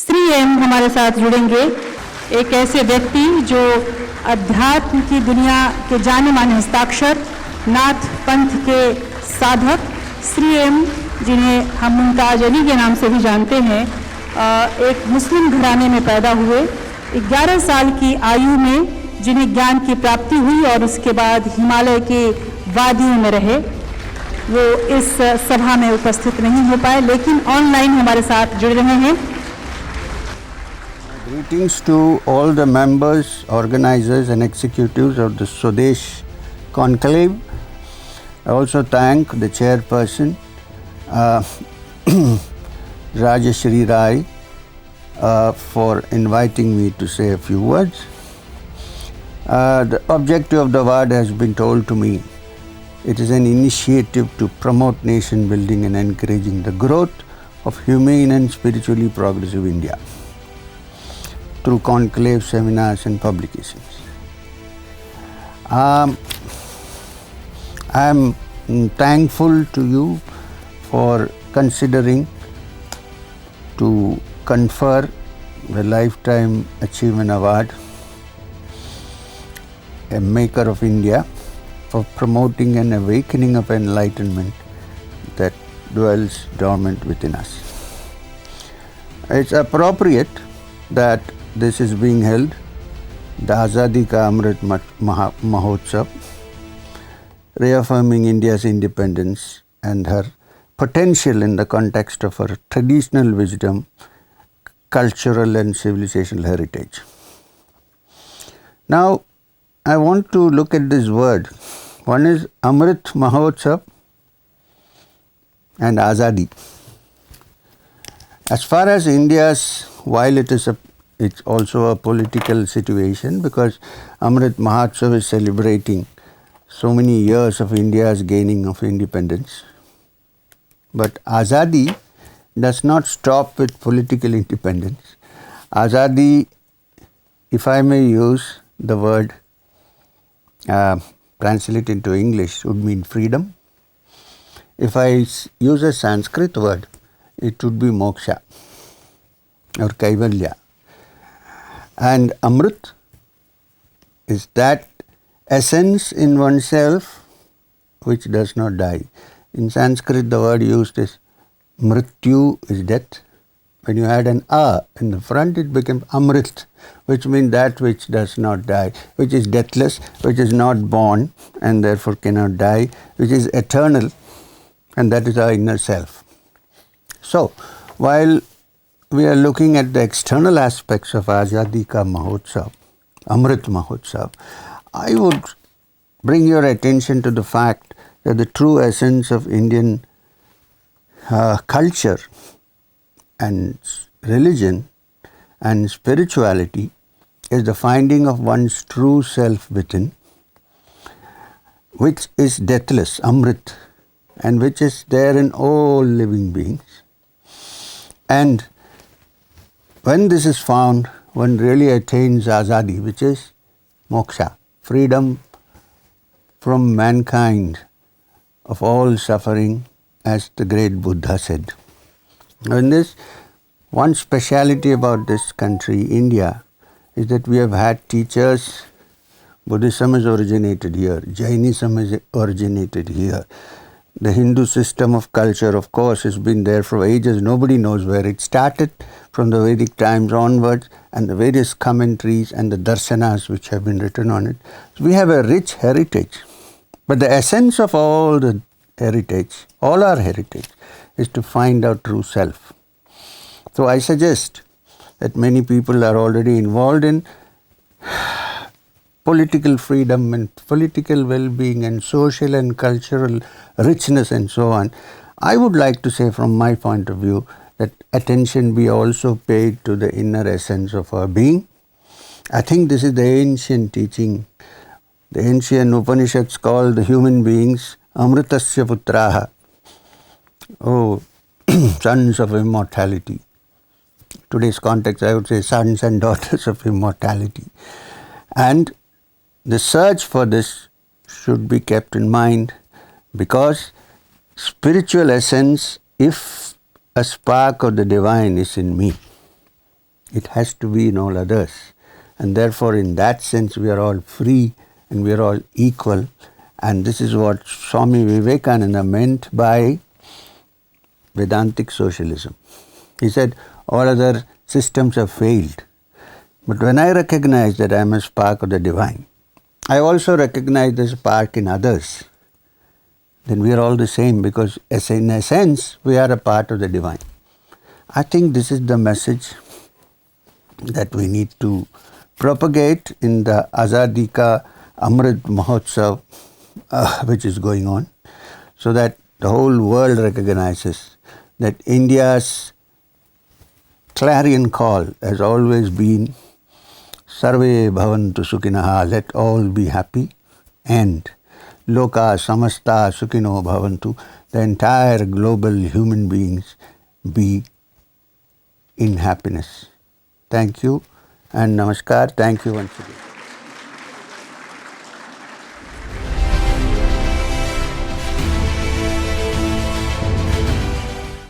Shri M हमारे साथ जुड़ेंगे, एक ऐसे व्यक्ति जो अध्यात्म की दुनिया के जाने माने हस्ताक्षर, नाथ पंथ के साधक श्री एम, जिन्हें हम मुमताज अली के नाम से भी जानते हैं, एक मुस्लिम घराने में पैदा हुए, 11 साल की आयु में जिन्हें ज्ञान की प्राप्ति हुई और उसके बाद हिमालय के वादियों में रहे। वो इस सभा में उपस्थित नहीं हो पाए, लेकिन ऑनलाइन हमारे साथ जुड़ रहे हैं। Greetings to all the members, organizers and executives of the Swadesh Conclave. I also thank the chairperson, Rajeshri Rai, for inviting me to say a few words. The objective of the award has been told to me. It is an initiative to promote nation building and encouraging the growth of humane and spiritually progressive India through conclave seminars and publications. I am thankful to you for considering to confer the Lifetime Achievement Award, a maker of India, for promoting an awakening of enlightenment that dwells dormant within us. It's appropriate that this is being held, the Azadi ka Amrit Mahotsav, reaffirming India's independence and her potential in the context of her traditional wisdom, cultural and civilizational heritage. Now, I want to look at this word. One is Amrit Mahotsav and Azadi. As far as India's, while it's also a political situation, because Amrit Mahotsav is celebrating so many years of India's gaining of independence. But Azadi does not stop with political independence. Azadi, if I may use the word, translate into English, would mean freedom. If I use a Sanskrit word, it would be moksha or kaivalya. And Amrit is that essence in oneself which does not die. In Sanskrit, the word used is mrityu, is death. When you add an a in the front, it becomes Amrit, which means that which does not die, which is deathless, which is not born and therefore cannot die, which is eternal, and that is our inner self. So, while we are looking at the external aspects of Azadi ka Mahotsav, Amrit Mahotsav, I would bring your attention to the fact that the true essence of Indian culture and religion and spirituality is the finding of one's true self within, which is deathless, Amrit, and which is there in all living beings. And when this is found, one really attains Azadi, which is moksha, freedom from mankind of all suffering, as the great Buddha said. And this, one speciality about this country, India, is that we have had teachers. Buddhism has originated here, Jainism has originated here. The Hindu system of culture, of course, has been there for ages. Nobody knows where it started, from the Vedic times onwards, and the various commentaries and the darshanas which have been written on it. So we have a rich heritage. But the essence of all the heritage, all our heritage, is to find our true self. So I suggest that many people are already involved in political freedom and political well-being and social and cultural richness and so on. I would like to say from my point of view that attention be also paid to the inner essence of our being. I think this is the ancient teaching. The ancient Upanishads call the human beings Amritasya Putraha, oh, sons of immortality. Today's context, I would say sons and daughters of immortality. And the search for this should be kept in mind, because spiritual essence, if a spark of the divine is in me, It has to be in all others. And therefore, in that sense, we are all free and we are all equal. And this is what Swami Vivekananda meant by Vedantic socialism. He said, all other systems have failed. But when I recognize that I am a spark of the divine, I also recognize there's a spark in others. Then we are all the same, because in a sense, we are a part of the divine. I think this is the message that we need to propagate in the Azadi ka Amrit Mahotsav, which is going on, so that the whole world recognizes that India's clarion call has always been Sarve Bhavantu Sukhinaha, let all be happy, and Loka Samasta Sukhino Bhavantu, the entire global human beings be in happiness. Thank you and namaskar. Thank you once again.